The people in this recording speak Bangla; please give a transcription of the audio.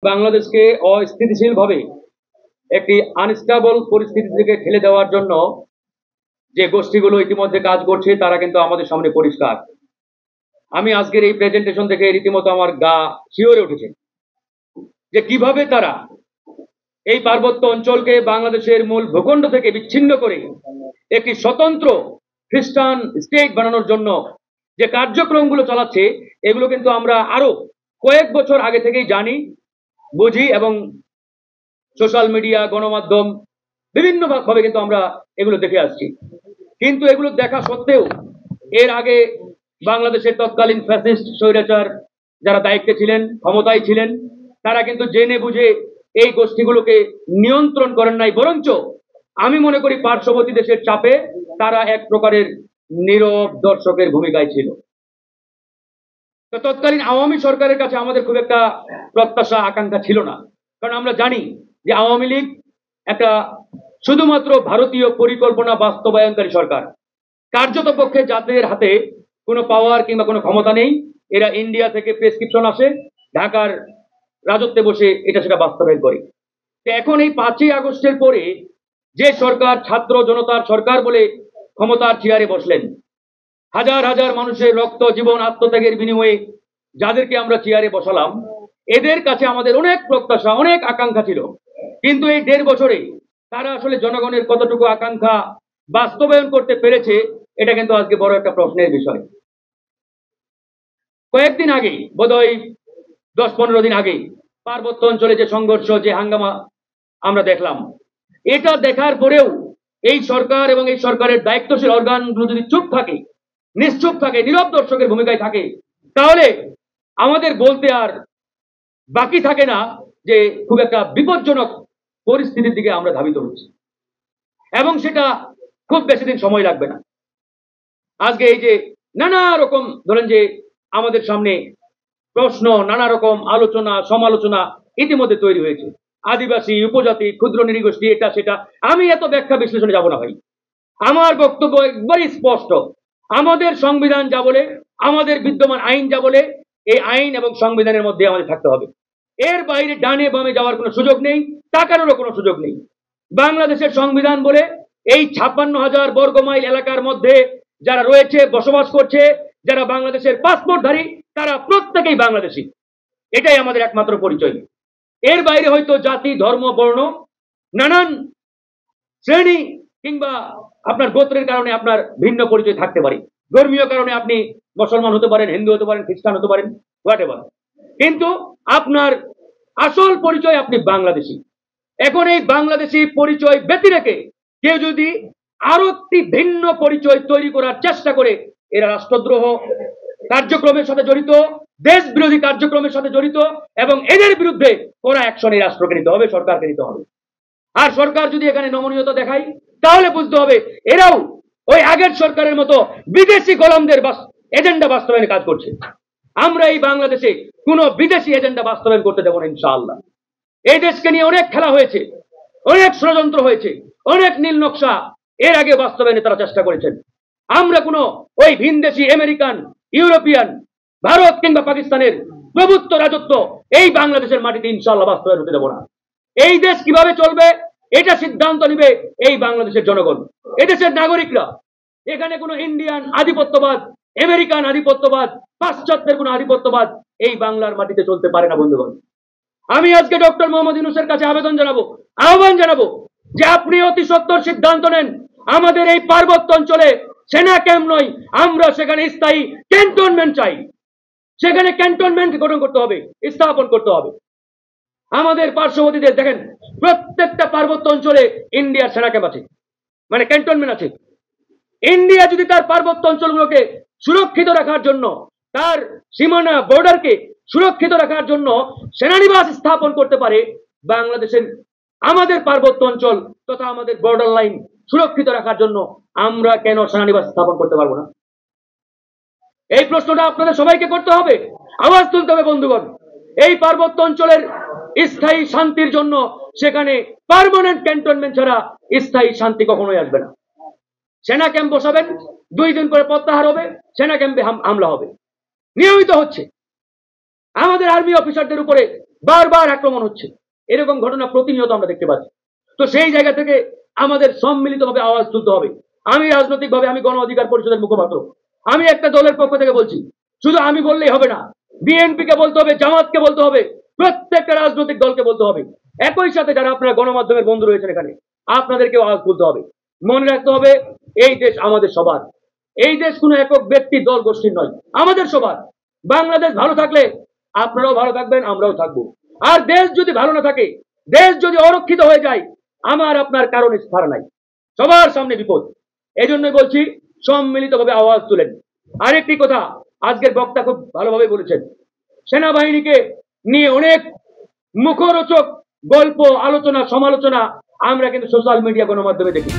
বাংলাদেশকে অস্থিতিশীলভাবে একটি আনস্টেবল পরিস্থিতি থেকে ঠেলে দেওয়ার জন্য যে গোষ্ঠীগুলো ইতিমধ্যে কাজ করছে তারা কিন্তু আমাদের সামনে পরিষ্কার। আমি আজকের এই প্রেজেন্টেশন থেকে রীতিমতো আমার গা শিওরে উঠেছে যে কিভাবে তারা এই পার্বত্য অঞ্চলকে বাংলাদেশের মূল ভূখণ্ড থেকে বিচ্ছিন্ন করে একটি স্বতন্ত্র খ্রিস্টান স্টেট বানানোর জন্য যে কার্যক্রমগুলো চালাচ্ছে এগুলো কিন্তু আমরা আরো কয়েক বছর আগে থেকেই জানি, বুঝি এবং সোশ্যাল মিডিয়া, গণমাধ্যম বিভিন্ন ভাবে কিন্তু আমরা এগুলো দেখে আসছি। কিন্তু এগুলো দেখা সত্ত্বেও এর আগে বাংলাদেশের তৎকালীন ফ্যাসিস্ট স্বৈরাচার যারা দায়িত্বে ছিলেন, ক্ষমতায় ছিলেন, তারা কিন্তু জেনে বুঝে এই গোষ্ঠীগুলোকে নিয়ন্ত্রণ করেন নাই, বরঞ্চ আমি মনে করি পার্শ্ববর্তী দেশের চাপে তারা এক প্রকারের নীরব দর্শকের ভূমিকায় ছিল। তো তৎকালীন আওয়ামী সরকারের কাছে আমাদের খুব একটা প্রত্যাশা আকাঙ্ক্ষা ছিল না, কারণ আমরা জানি যে আওয়ামী লীগ একটা শুধুমাত্র ভারতীয় পরিকল্পনা বাস্তবায়নকারী সরকার। কার্যত পক্ষে যাদের হাতে কোনো পাওয়ার কিংবা কোনো ক্ষমতা নেই, এরা ইন্ডিয়া থেকে প্রেসক্রিপশন আসে, ঢাকার রাজত্বে বসে এটা সেটা বাস্তবায়ন করে। তো এখন এই 5ই আগস্টের পরে যে সরকার ছাত্র জনতার সরকার বলে ক্ষমতার চেয়ারে বসলেন, হাজার হাজার মানুষের রক্ত, জীবন, আত্মত্যাগের বিনিময়ে যাদেরকে আমরা চেয়ারে বসালাম, এদের কাছে আমাদের অনেক প্রত্যাশা, অনেক আকাঙ্ক্ষা ছিল। কিন্তু এই 1.5 বছরে তারা আসলে জনগণের কতটুকু আকাঙ্ক্ষা বাস্তবায়ন করতে পেরেছে, এটা কিন্তু আজকে বড় একটা প্রশ্নের বিষয়। কয়েকদিন আগে, বোধহয় 10-15 দিন আগে, পার্বত্য অঞ্চলে যে সংঘর্ষ, যে হাঙ্গামা আমরা দেখলাম, এটা দেখার পরেও এই সরকার এবং এই সরকারের দায়িত্বশীল অর্গানগুলো যদি চুপ থাকে, নিশ্চুপ থাকে, নীরব দর্শকের ভূমিকায় থাকে, তাহলে আমাদের বলতে আর বাকি থাকে না যে খুব একটা বিপজ্জনক পরিস্থিতির দিকে আমরা ধাবিত হচ্ছি, এবং সেটা খুব বেশি দিন সময় লাগবে না। আজকে এই যে নানা রকম ধরেন যে আমাদের সামনে প্রশ্ন, নানা রকম আলোচনা সমালোচনা ইতিমধ্যে তৈরি হয়েছে, আদিবাসী, উপজাতি, ক্ষুদ্র নৃগোষ্ঠী, এটা সেটা, আমি এত ব্যাখ্যা বিশ্লেষণে যাব না ভাই। আমার বক্তব্য একবারই স্পষ্ট। আমাদের সংবিধান যা বলে, আমাদের বিদ্যমান আইন যা বলে, এই আইন এবং সংবিধানের মধ্যে আমাদের থাকতে হবে। এর বাইরে ডানে বামে যাওয়ার কোনো সুযোগ নেই, তাকানোরও কোনো সুযোগ নেই। বাংলাদেশের সংবিধান বলে এই 56,000 বর্গ মাইল এলাকার মধ্যে যারা রয়েছে, বসবাস করছে, যারা বাংলাদেশের পাসপোর্টধারী, তারা প্রত্যেকেই বাংলাদেশী। এটাই আমাদের একমাত্র পরিচয়। এর বাইরে হয়তো জাতি, ধর্ম, বর্ণ, নানান শ্রেণী কিংবা আপনার গোত্রের কারণে আপনার ভিন্ন পরিচয় থাকতে পারে, ধর্মীয় কারণে আপনি মুসলমান হতে পারেন, হিন্দু হতে পারেন, খ্রিস্টান হতে পারেন, হোয়াটএভার, কিন্তু আপনার আসল পরিচয় আপনি বাংলাদেশী। এখন এই বাংলাদেশী পরিচয় ব্যতি রেখে কেউ যদি আরো একটি ভিন্ন পরিচয় তৈরি করার চেষ্টা করে, এরা রাষ্ট্রদ্রোহ কার্যক্রমের সাথে জড়িত, দেশ বিরোধী কার্যক্রমের সাথে জড়িত, এবং এদের বিরুদ্ধে কড়া অ্যাকশন এই রাষ্ট্রকে নিতে হবে, সরকারকে নিতে হবে। আর সরকার যদি এখানে নমনীয়তা দেখায়, তাহলে বুঝতে হবে এরাও ওই আগের সরকারের মতো বিদেশি গোলামদের এজেন্ডা বাস্তবায়নে কাজ করছে। আমরা এই বাংলাদেশে কোনো বিদেশি এজেন্ডা বাস্তবায়ন করতে দেব না ইনশাআল্লাহ। এই দেশকে নিয়ে অনেক খেলা হয়েছে, অনেক ষড়যন্ত্র হয়েছে, অনেক নীল নকশা এর আগে বাস্তবায়নে তারা চেষ্টা করেছেন। আমরা কোনো ওই ভিনদেশি, আমেরিকান, ইউরোপিয়ান, ভারত কিংবা পাকিস্তানের প্রভুত্ব রাজত্ব এই বাংলাদেশের মাটিতে ইনশাআল্লাহ বাস্তবায়ন হতে দেব না। এই দেশ কিভাবে চলবে এটা সিদ্ধান্ত নিবে এই বাংলাদেশের জনগণ, এদেশের নাগরিকরা। এখানে কোনো ইন্ডিয়ান আধিপত্যবাদ, আমেরিকান আধিপত্যবাদ, পাশ্চাত্যের কোনো আধিপত্যবাদ এই বাংলার মাটিতে চলতে পারে না বন্ধুগণ। আমি আজকে ডক্টর মোহাম্মদ ইউনূসের কাছে আবেদন জানাবো, আহ্বান জানাবো যে আপনি অতি সত্বর সিদ্ধান্ত নেন, আমাদের এই পার্বত্য অঞ্চলে সেনা ক্যাম্প নয়, আমরা সেখানে স্থায়ী ক্যান্টনমেন্ট চাই। সেখানে ক্যান্টনমেন্ট গঠন করতে হবে, স্থাপন করতে হবে। আমাদের পার্শ্ববর্তীদের দেখেন, প্রত্যেকটা পার্বত্য অঞ্চলে ইন্ডিয়ার সেনা ক্যাম্প আছে, মানে ক্যান্টনমেন্ট আছে। ইন্ডিয়া যদি তার পার্বত্য অঞ্চলগুলোকে সুরক্ষিত রাখার জন্য, তার সীমানা বর্ডারকে সুরক্ষিত রাখার জন্য সেনানিবাস স্থাপন করতে পারে, বাংলাদেশের আমাদের পার্বত্য অঞ্চল তথা আমাদের বর্ডার লাইন সুরক্ষিত রাখার জন্য আমরা কেন সেনানিবাস স্থাপন করতে পারবো না? এই প্রশ্নটা আপনাদের সবাইকে করতে হবে, আওয়াজ তুলতে হবে বন্ধুগণ। এই পার্বত্য অঞ্চলের স্থায়ী শান্তির জন্য সেখানে পার্মানেন্ট ক্যান্টনমেন্ট ছাড়া স্থায়ী শান্তি কখনোই আসবে না। সেনা ক্যাম্প বসাবেন, 2 দিন পরে প্রত্যাহার হবে, সেনা ক্যাম্পে হামলা হবে, নিয়মিত হচ্ছে। আমাদের আর্মি অফিসারদের উপরে বারবার আক্রমণ হচ্ছে, এরকম ঘটনা প্রতিনিয়ত আমরা দেখতে পাচ্ছি। তো সেই জায়গা থেকে আমাদের সম্মিলিতভাবে আওয়াজ তুলতে হবে। আমি রাজনৈতিকভাবে আমি গণ অধিকার পরিষদের মুখপাত্র, আমি একটা দলের পক্ষ থেকে বলছি, শুধু আমি বললেই হবে না, বিএনপি কে বলতে হবে, জামাতকে বলতে হবে, প্রত্যেকটা রাজনৈতিক দলকে বলতে হবে। একই সাথে যারা আপনারা গণমাধ্যমের বন্ধু রয়েছেন এখানে, আপনাদেরকেও আওয়াজ তুলতে হবে। মনে রাখতে হবে, এই দেশ আমাদের সবার, এই দেশ কোনো একক ব্যক্তি দল গোষ্ঠীর নয়, আমাদের সবার। বাংলাদেশ ভালো থাকলে আপনারাও ভালো থাকবেন, আমরাও থাকবো। আর দেশ যদি ভালো না থাকে, দেশ যদি অরক্ষিত হয়ে যায়, আমার আপনার কারণে স্থান নাই, সবার সামনে বিপদ। এই জন্যই বলছি, সম্মিলিতভাবে আওয়াজ তুলেন। আরেকটি কথা, আজকের বক্তা খুব ভালোভাবে বলেছেন, সেনাবাহিনীকে নিয়ে অনেক মুখরোচক গল্প, আলোচনা, সমালোচনা আমরা কিন্তু সোশ্যাল মিডিয়া গণমাধ্যমে দেখি।